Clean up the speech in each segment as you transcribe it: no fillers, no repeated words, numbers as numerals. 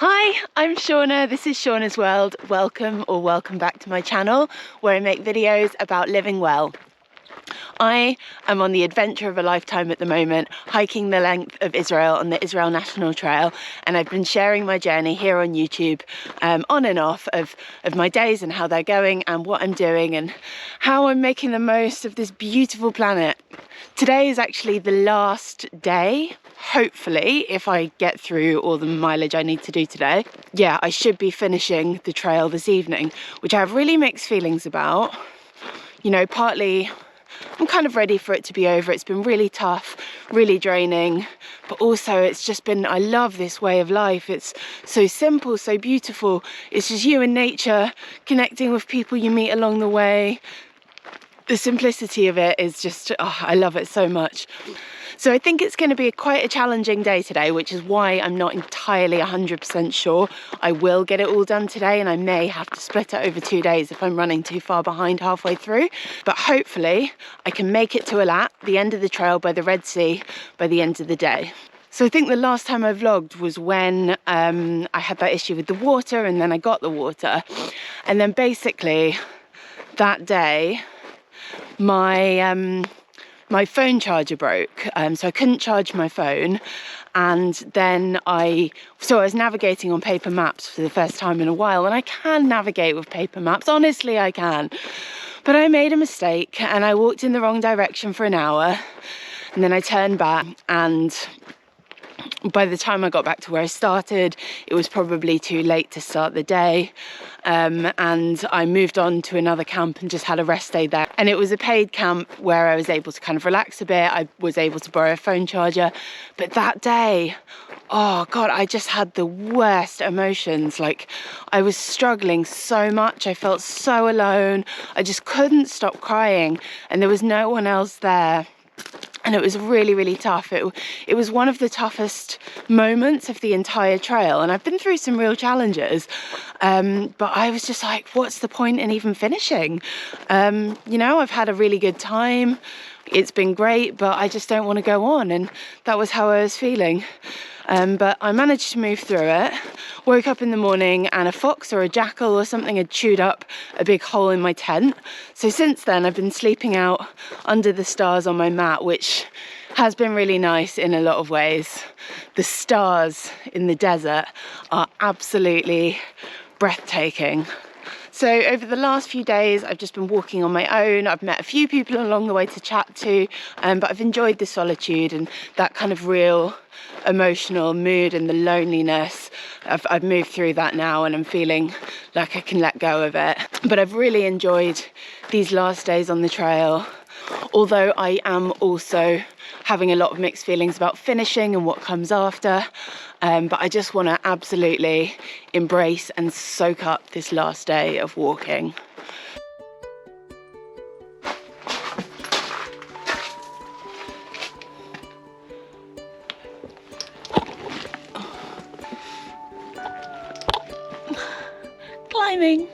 Hi, I'm Shauna. This is Shauna's World. Welcome back to my channel where I make videos about living well. I am on the adventure of a lifetime at the moment, hiking the length of Israel on the Israel National Trail, and I've been sharing my journey here on YouTube on and off of my days and how they're going and what I'm doing and how I'm making the most of this beautiful planet. Today is actually the last day, hopefully, if I get through all the mileage I need to do today. Yeah, I should be finishing the trail this evening, which I have really mixed feelings about. You know, partly I'm kind of ready for it to be over. It's been really tough, really draining, but also it's just been, I love this way of life. It's so simple, so beautiful. It's just you and nature, connecting with people you meet along the way. The simplicity of it is just, oh, I love it so much. So I think it's going to be quite a challenging day today, which is why I'm not entirely 100% sure I will get it all done today, and I may have to split it over 2 days if I'm running too far behind halfway through. But hopefully I can make it to Eilat, the end of the trail by the Red Sea, by the end of the day. So I think the last time I vlogged was when I had that issue with the water, and then I got the water. And then basically that day, my phone charger broke, so I couldn't charge my phone, and then I was navigating on paper maps for the first time in a while, and I can navigate with paper maps, honestly I can, but I made a mistake and I walked in the wrong direction for an hour, and then I turned back, and by the time I got back to where I started, it was probably too late to start the day. And I moved on to another camp and just had a rest day there. And it was a paid camp where I was able to kind of relax a bit. I was able to borrow a phone charger. But that day, oh God, I just had the worst emotions. Like, I was struggling so much. I felt so alone. I just couldn't stop crying. And there was no one else there. And it was really, really tough. It was one of the toughest moments of the entire trail. And I've been through some real challenges. But I was just like, what's the point in even finishing? You know, I've had a really good time. It's been great, but I just don't want to go on. And that was how I was feeling. But I managed to move through it. Woke up in the morning and a fox or a jackal or something had chewed up a big hole in my tent. So since then I've been sleeping out under the stars on my mat, which has been really nice in a lot of ways. The stars in the desert are absolutely breathtaking. So over the last few days, I've just been walking on my own. I've met a few people along the way to chat to, but I've enjoyed the solitude and that kind of real emotional mood and the loneliness. I've moved through that now and I'm feeling like I can let go of it. But I've really enjoyed these last days on the trail, although I am also having a lot of mixed feelings about finishing and what comes after. But I just want to absolutely embrace and soak up this last day of walking. Climbing.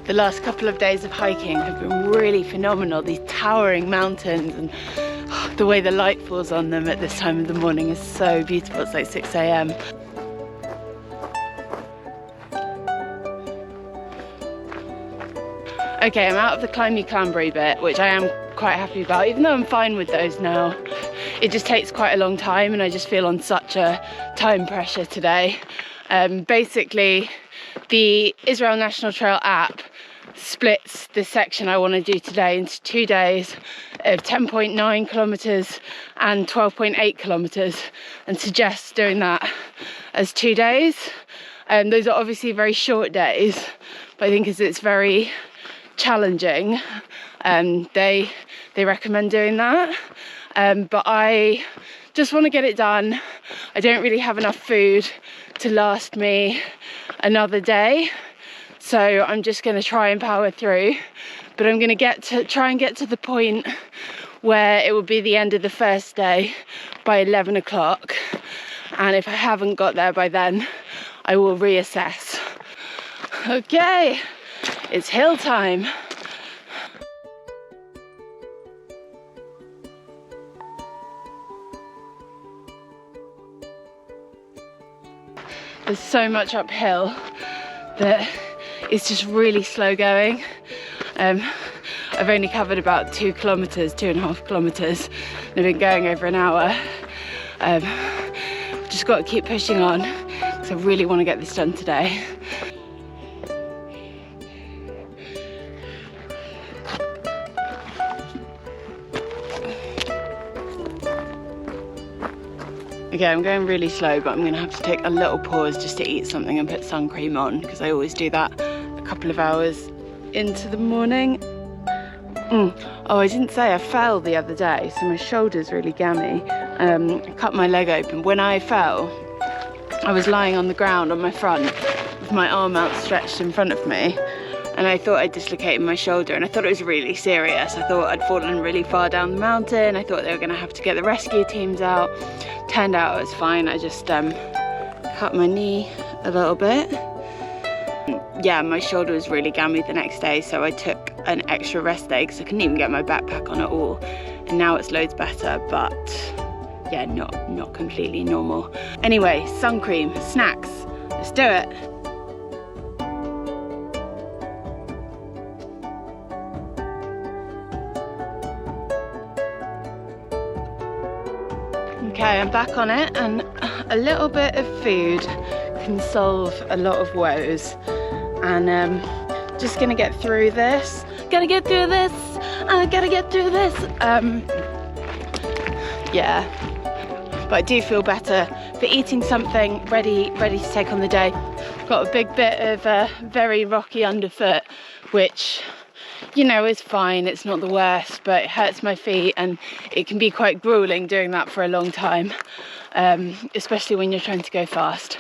The last couple of days of hiking have been really phenomenal. These towering mountains and the way the light falls on them at this time of the morning is so beautiful. It's like 6 a.m. Okay, I'm out of the climby-clambery bit, which I am quite happy about, even though I'm fine with those now. It just takes quite a long time and I just feel on such a time pressure today. Basically, the Israel National Trail app splits the section I want to do today into 2 days of 10.9 kilometers and 12.8 kilometers and suggests doing that as 2 days. Those are obviously very short days, but I think as it's very challenging, they recommend doing that. But I just want to get it done. I don't really have enough food to last me another day, so I'm just going to try and power through. but I'm gonna try and get to the point where it will be the end of the first day by 11 o'clock. And if I haven't got there by then, I will reassess. Okay, it's hill time. There's so much uphill that it's just really slow going. I've only covered about 2 kilometers, 2.5 kilometers. I've been going over an hour. Just got to keep pushing on because I really want to get this done today. Okay, I'm going really slow, but I'm going to have to take a little pause just to eat something and put sun cream on, because I always do that a couple of hours into the morning. Oh, I didn't say I fell the other day, so my shoulder's really gammy. I cut my leg open. When I fell, I was lying on the ground on my front with my arm outstretched in front of me, and I thought I'd dislocated my shoulder, and I thought it was really serious. I thought I'd fallen really far down the mountain. I thought they were going to have to get the rescue teams out. Turned out it was fine. I just cut my knee a little bit. Yeah, my shoulder was really gammy the next day, so I took an extra rest day because I couldn't even get my backpack on at all. And now it's loads better, but yeah, not completely normal. Anyway, sun cream, snacks, let's do it. Okay, I'm back on it, and a little bit of food can solve a lot of woes. And just gonna get through this. Gotta get through this. I gotta get through this. Yeah, but I do feel better for eating something ready to take on the day. Got a big bit of very rocky underfoot, which, you know, is fine. It's not the worst, but it hurts my feet, and it can be quite grueling doing that for a long time, especially when you're trying to go fast.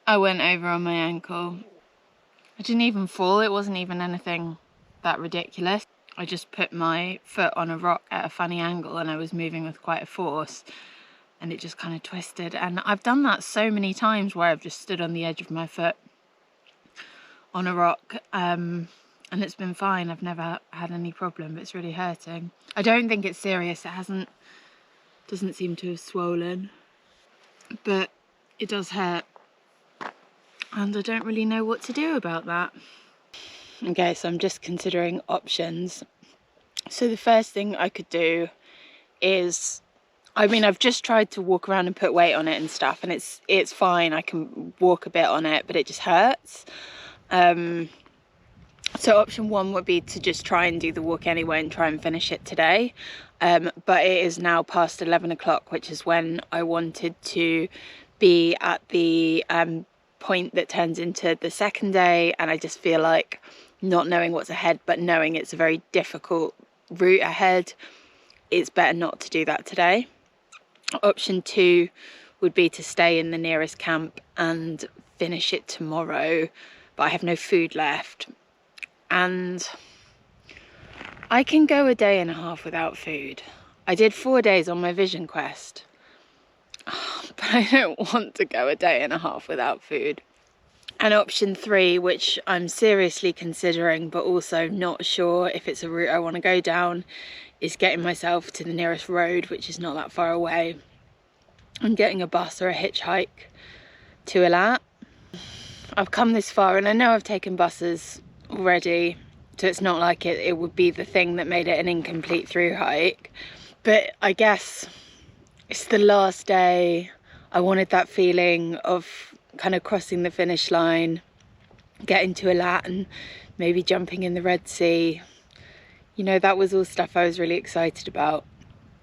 I went over on my ankle. I didn't even fall, it wasn't even anything that ridiculous. I just put my foot on a rock at a funny angle, and I was moving with quite a force, and it just kind of twisted. And I've done that so many times where I've just stood on the edge of my foot on a rock, and it's been fine. I've never had any problem, but it's really hurting. I don't think it's serious. It doesn't seem to have swollen, but it does hurt. And I don't really know what to do about that. Okay, so I'm just considering options. So the first thing I could do is, I mean, I've just tried to walk around and put weight on it and stuff, and it's fine. I can walk a bit on it, but it just hurts. So option one would be to just try and do the walk anyway and try and finish it today. But it is now past 11 o'clock, which is when I wanted to be at the point that turns into the second day, and I just feel like, not knowing what's ahead but knowing it's a very difficult route ahead, it's better not to do that today. Option two would be to stay in the nearest camp and finish it tomorrow, but I have no food left, and I can go a day and a half without food. I did 4 days on my vision quest, but I don't want to go a day and a half without food. And option three, which I'm seriously considering but also not sure if it's a route I want to go down, is getting myself to the nearest road, which is not that far away, and getting a bus or a hitchhike to Eilat. I've come this far, and I know I've taken buses already, so it's not like it would be the thing that made it an incomplete through hike, but I guess it's the last day. I wanted that feeling of kind of crossing the finish line, getting to Eilat and maybe jumping in the Red Sea. You know, that was all stuff I was really excited about.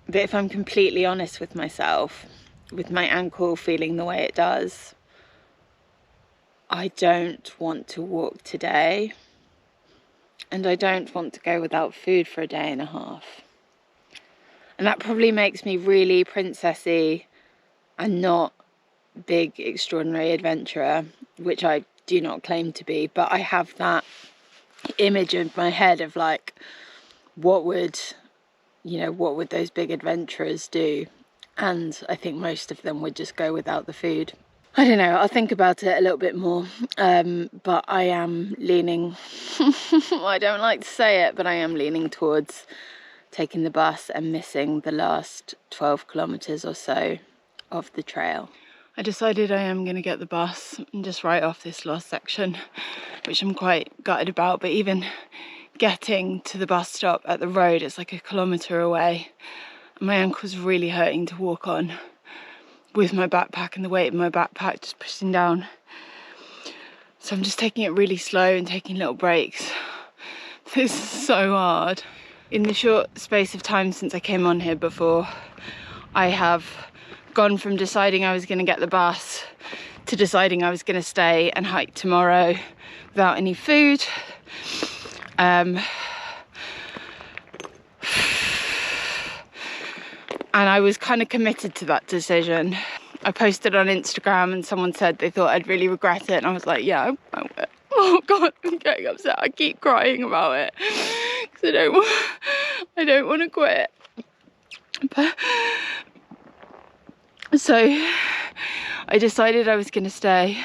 But if I'm completely honest with myself, with my ankle feeling the way it does, I don't want to walk today, and I don't want to go without food for a day and a half. And that probably makes me really princessy and not big, extraordinary adventurer, which I do not claim to be, but I have that image in my head of like, what would those big adventurers do? And I think most of them would just go without the food. I don't know, I'll think about it a little bit more, but I am leaning, I don't like to say it, but I am leaning towards taking the bus and missing the last 12 kilometres or so of the trail. I decided I am going to get the bus and just write off this last section, which I'm quite gutted about, but even getting to the bus stop at the road, it's like 1 kilometre away, and my ankle's really hurting to walk on, with my backpack and the weight of my backpack just pushing down. So I'm just taking it really slow and taking little breaks. This is so hard. In the short space of time since I came on here before, I have gone from deciding I was going to get the bus to deciding I was going to stay and hike tomorrow without any food. And I was kind of committed to that decision. I posted on Instagram and someone said they thought I'd really regret it, and I was like, yeah, I will. Oh God, I'm getting upset. I keep crying about it because I don't want to quit. But, so I decided I was going to stay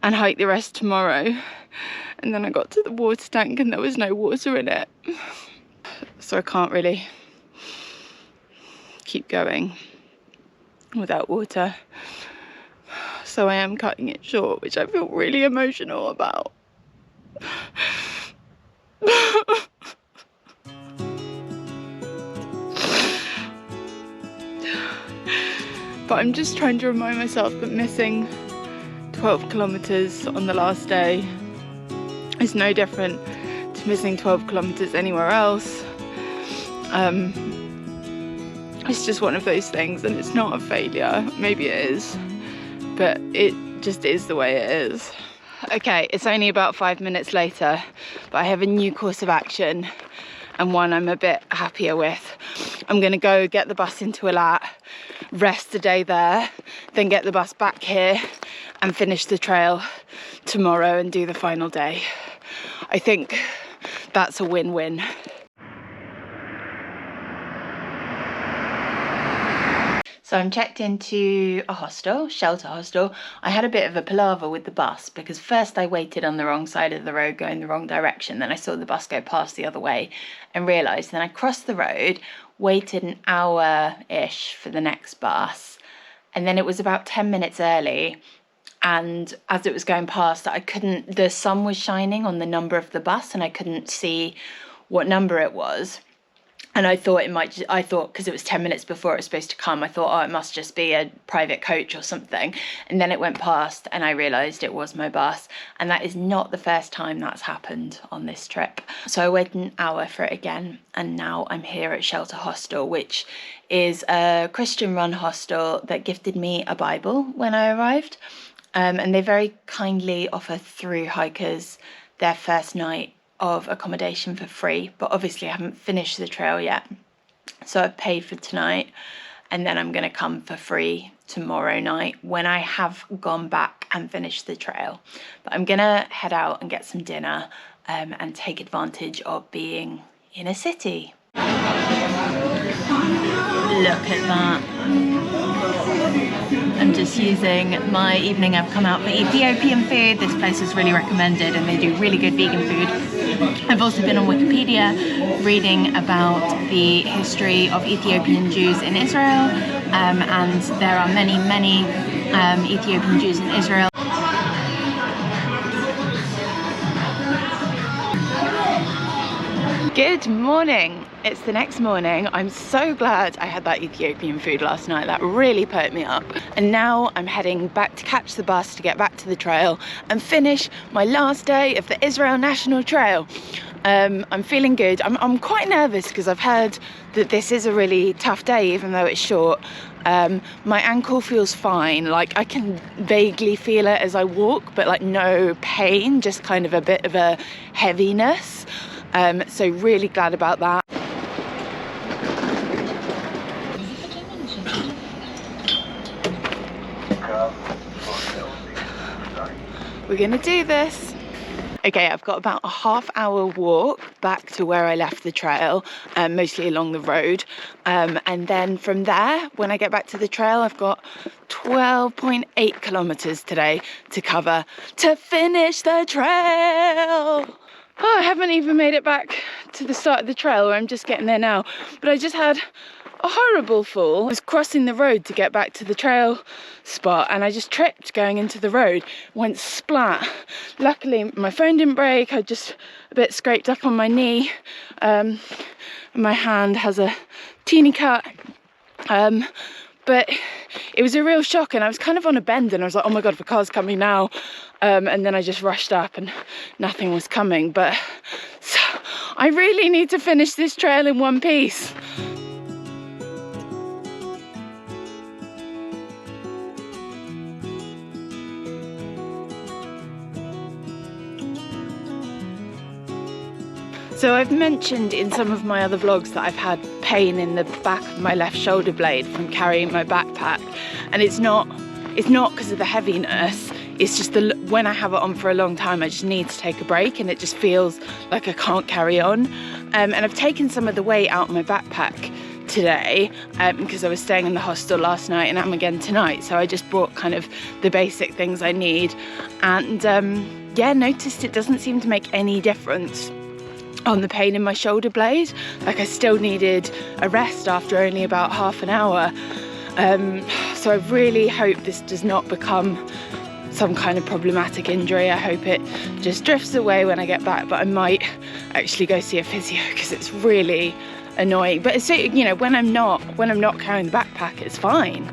and hike the rest tomorrow, and then I got to the water tank and there was no water in it, so I can't really keep going without water, so I am cutting it short, which I feel really emotional about. But I'm just trying to remind myself that missing 12 kilometres on the last day is no different to missing 12 kilometres anywhere else. It's just one of those things, and it's not a failure. Maybe it is, but it just is the way it is. Okay, it's only about 5 minutes later, but I have a new course of action, and one I'm a bit happier with. I'm gonna go get the bus into Eilat, rest a day there, then get the bus back here and finish the trail tomorrow and do the final day. I think that's a win-win. So I'm checked into a hostel, shelter hostel. I had a bit of a palaver with the bus because first I waited on the wrong side of the road going the wrong direction. Then I saw the bus go past the other way and realised. Then I crossed the road, waited an hour-ish for the next bus. And then it was about 10 minutes early. And as it was going past, the sun was shining on the number of the bus and I couldn't see what number it was. And I thought because it was 10 minutes before it was supposed to come, I thought, oh, it must just be a private coach or something. And then it went past and I realised it was my bus. And that is not the first time that's happened on this trip. So I waited an hour for it again. And now I'm here at Shelter Hostel, which is a Christian-run hostel that gifted me a Bible when I arrived. And they very kindly offer through hikers their first night of accommodation for free, but obviously I haven't finished the trail yet, so I've paid for tonight, and then I'm going to come for free tomorrow night when I have gone back and finished the trail. But I'm going to head out and get some dinner and take advantage of being in a city. Look at that. I'm just using my evening. I've come out for Ethiopian food. This place is really recommended and they do really good vegan food. I've also been on Wikipedia reading about the history of Ethiopian Jews in Israel, and there are many Ethiopian Jews in Israel. Good morning. It's the next morning. I'm so glad I had that Ethiopian food last night. That really perked me up. And now I'm heading back to catch the bus to get back to the trail and finish my last day of the Israel National Trail. I'm feeling good. I'm quite nervous because I've heard that this is a really tough day, even though it's short. My ankle feels fine, like I can vaguely feel it as I walk, but like no pain, just kind of a bit of a heaviness. So really glad about that. We're gonna do this. Okay, I've got about a half-hour walk back to where I left the trail, mostly along the road. And then from there, when I get back to the trail, I've got 12.8 kilometers today to cover to finish the trail. Oh, I haven't even made it back to the start of the trail, where I'm just getting there now. But I just had a horrible fall. I was crossing the road to get back to the trail spot and I just tripped going into the road, went splat. Luckily my phone didn't break, I just a bit scraped up on my knee. My hand has a teeny cut. But it was a real shock, and I was kind of on a bend and I was like, oh my god, the car's coming now. And then I just rushed up and nothing was coming. But so, I really need to finish this trail in one piece. So I've mentioned in some of my other vlogs that I've had pain in the back of my left shoulder blade from carrying my backpack, and it's not because of the heaviness, it's just when I have it on for a long time I just need to take a break and it just feels like I can't carry on. And I've taken some of the weight out of my backpack today because I was staying in the hostel last night and I'm again tonight, so I just brought kind of the basic things I need, and yeah, noticed it doesn't seem to make any difference on the pain in my shoulder blade. Like I still needed a rest after only about half an hour. So I really hope this does not become some kind of problematic injury. I hope it just drifts away when I get back, but I might actually go see a physio because it's really annoying. But it's, you know, when I'm not carrying the backpack, it's fine.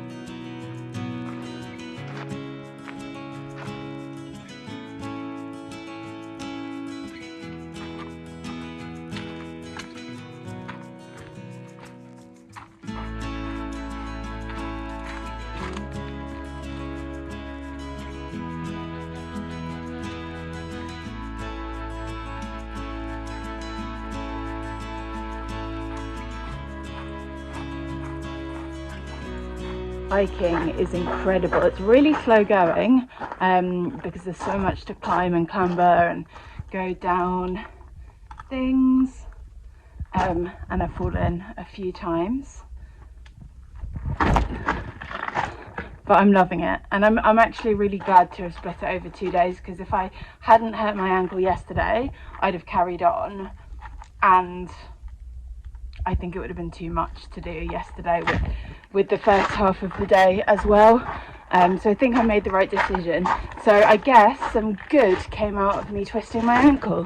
Hiking is incredible. It's really slow going because there's so much to climb and clamber and go down things, and I've fallen a few times, but I'm loving it, and I'm actually really glad to have split it over 2 days, because if I hadn't hurt my ankle yesterday I'd have carried on, and I think it would have been too much to do yesterday with the first half of the day as well. So I think I made the right decision. So I guess some good came out of me twisting my ankle.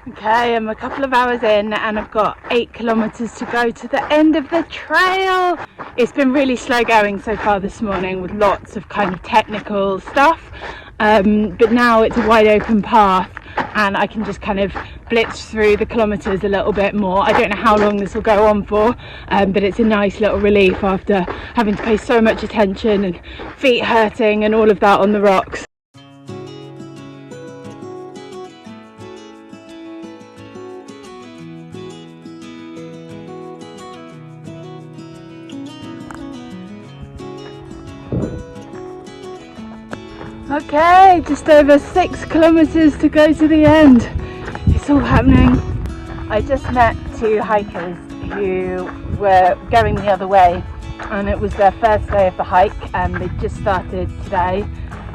Okay, I'm a couple of hours in and I've got 8 kilometers to go to the end of the trail. It's been really slow going so far this morning with lots of kind of technical stuff, but now it's a wide open path and I can just kind of blitz through the kilometers a little bit more. I don't know how long this will go on for, but it's a nice little relief after having to pay so much attention and feet hurting and all of that on the rocks. Okay, just over 6 kilometers to go to the end. It's all happening. I just met 2 hikers who were going the other way, and it was their first day of the hike and they just started today,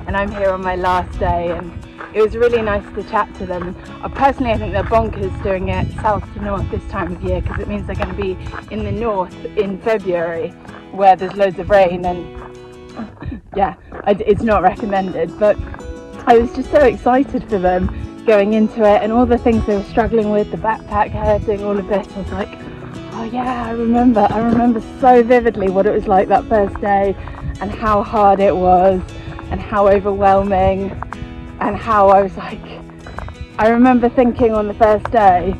and I'm here on my last day, and it was really nice to chat to them. Personally, I think they're bonkers doing it south to north this time of year, because it means they're going to be in the north in February where there's loads of rain, and yeah, it's not recommended, but I was just so excited for them going into it and all the things they were struggling with, the backpack hurting, all of this. I was like, oh yeah, I remember so vividly what it was like that first day and how hard it was and how overwhelming, and how I was like, I remember thinking on the first day,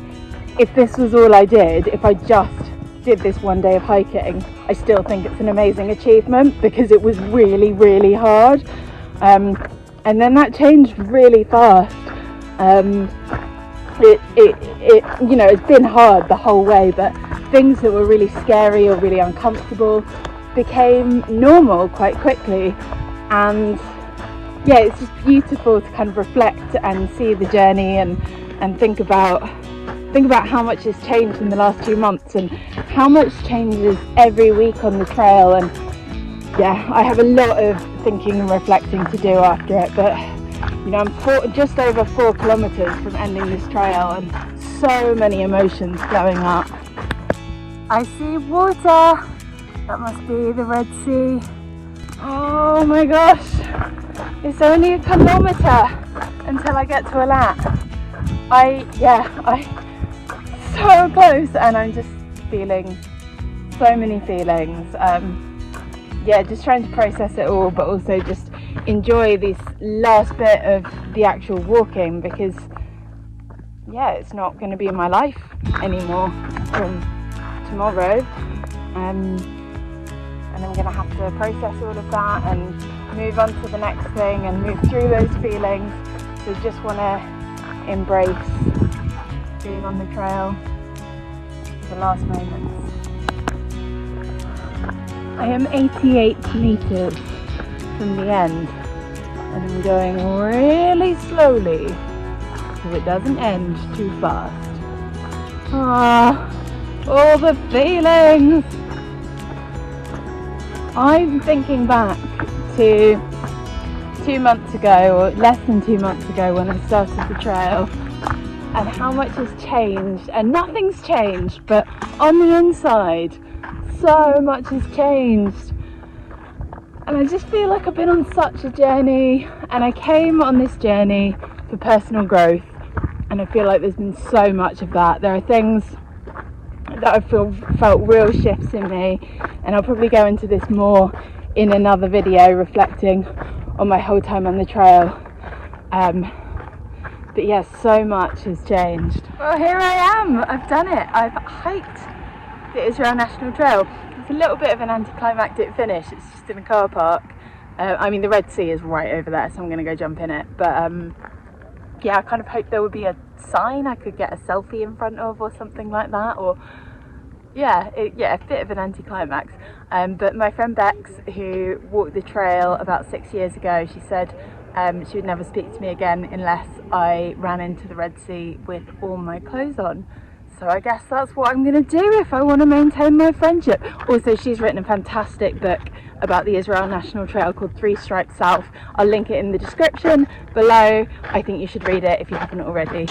if this was all I did, if I just did this one day of hiking, I still think it's an amazing achievement because it was really, really hard. And then that changed really fast. You know, it's been hard the whole way, but things that were really scary or really uncomfortable became normal quite quickly. And yeah, it's just beautiful to kind of reflect and see the journey and think about how much has changed in the last 2 months and how much changes every week on the trail. And yeah, I have a lot of thinking and reflecting to do after it, but you know, I'm just over 4 kilometers from ending this trail and so many emotions flowing up. I see water. That must be the Red Sea. Oh my gosh, it's only a kilometer until I get to Eilat. So close, and I'm just feeling so many feelings. Yeah, just trying to process it all, but also just enjoy this last bit of the actual walking, because yeah, it's not going to be in my life anymore from tomorrow, and I'm going to have to process all of that and move on to the next thing and move through those feelings. So just want to embrace being on the trail for the last moments. I am 88 meters from the end, and I'm going really slowly so it doesn't end too fast. Ah, all the feelings. I'm thinking back to 2 months ago, or less than 2 months ago, when I started the trail, and how much has changed. And nothing's changed, but on the inside so much has changed. And I just feel like I've been on such a journey, and I came on this journey for personal growth, and I feel like there's been so much of that. There are things that I felt real shifts in me, and I'll probably go into this more in another video reflecting on my whole time on the trail. But yes, so much has changed. Well, here I am, I've done it. I've hiked the Israel National Trail. It's a little bit of an anticlimactic finish, it's just in a car park. I mean, the Red Sea is right over there, so I'm going to go jump in it. But yeah, I kind of hoped there would be a sign I could get a selfie in front of or something like that, or yeah, a bit of an anticlimax. But my friend Bex, who walked the trail about 6 years ago, she said she would never speak to me again unless I ran into the Red Sea with all my clothes on. So I guess that's what I'm going to do if I want to maintain my friendship. Also, she's written a fantastic book about the Israel National Trail called 3 Stripes South. I'll link it in the description below. I think you should read it if you haven't already.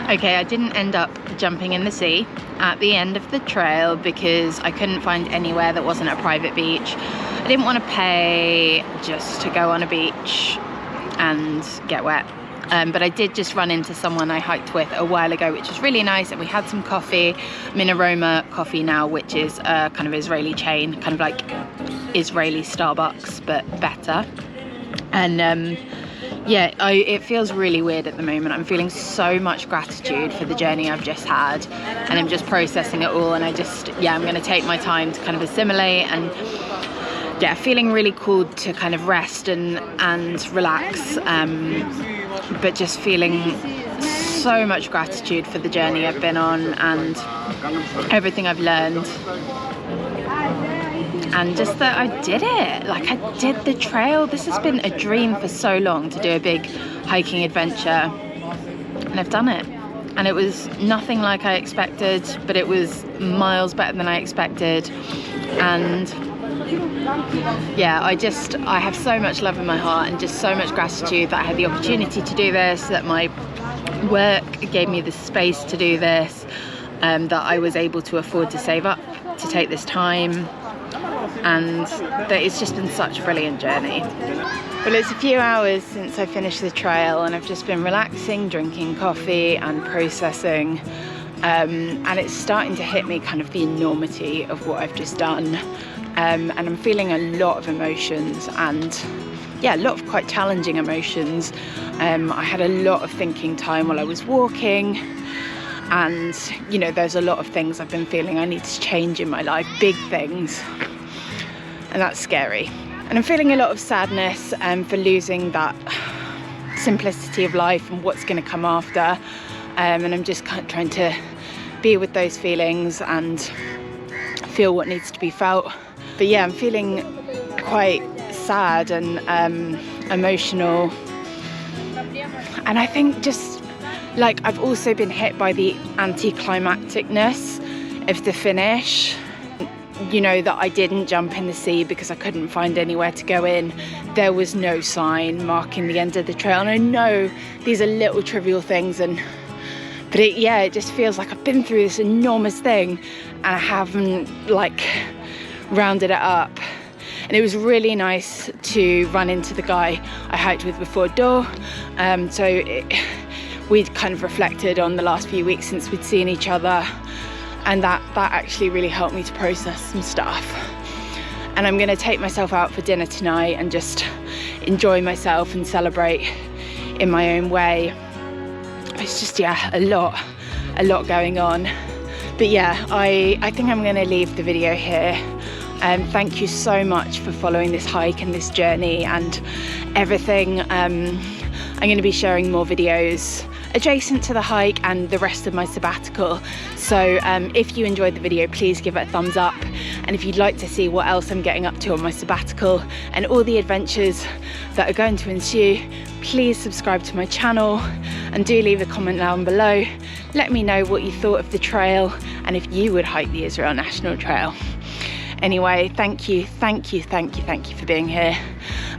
Okay, I didn't end up jumping in the sea at the end of the trail because I couldn't find anywhere that wasn't a private beach. I didn't want to pay just to go on a beach and get wet. But I did just run into someone I hiked with a while ago, which was really nice, and we had some coffee. I'm in Aroma Coffee now, which is a kind of Israeli chain, kind of like Israeli Starbucks, but better. And yeah, it feels really weird at the moment. I'm feeling so much gratitude for the journey I've just had, and I'm just processing it all, and I'm going to take my time to kind of assimilate, and yeah, feeling really called to kind of rest and relax, but just feeling so much gratitude for the journey I've been on and everything I've learned, and just that I did it. Like, I did the trail. This has been a dream for so long, to do a big hiking adventure, and I've done it. And it was nothing like I expected, but it was miles better than I expected. And yeah, I have so much love in my heart and just so much gratitude that I had the opportunity to do this, that my work gave me the space to do this, that I was able to afford to save up to take this time, and that it's just been such a brilliant journey. Well, it's a few hours since I finished the trail, and I've just been relaxing, drinking coffee and processing, and it's starting to hit me kind of the enormity of what I've just done. And I'm feeling a lot of emotions, and yeah, a lot of quite challenging emotions. I had a lot of thinking time while I was walking, And you know, there's a lot of things I've been feeling I need to change in my life, big things, and that's scary. And I'm feeling a lot of sadness for losing that simplicity of life and what's going to come after, and I'm just kind of trying to be with those feelings and feel what needs to be felt. But yeah, I'm feeling quite sad and emotional, and I think just like I've also been hit by the anticlimacticness of the finish. You know, that I didn't jump in the sea because I couldn't find anywhere to go in. There was no sign marking the end of the trail, and I know these are little trivial things, but it just feels like I've been through this enormous thing and I haven't like rounded it up. And it was really nice to run into the guy I hiked with before Door. We'd kind of reflected on the last few weeks since we'd seen each other, and that actually really helped me to process some stuff. And I'm going to take myself out for dinner tonight and just enjoy myself and celebrate in my own way. It's just, yeah, a lot going on. But yeah, I think I'm going to leave the video here. Thank you so much for following this hike and this journey and everything. I'm going to be sharing more videos adjacent to the hike and the rest of my sabbatical. So if you enjoyed the video, please give it a thumbs up. And if you'd like to see what else I'm getting up to on my sabbatical and all the adventures that are going to ensue, please subscribe to my channel and do leave a comment down below. Let me know what you thought of the trail and if you would hike the Israel National Trail. Anyway, thank you for being here,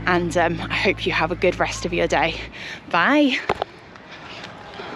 and I hope you have a good rest of your day. Bye.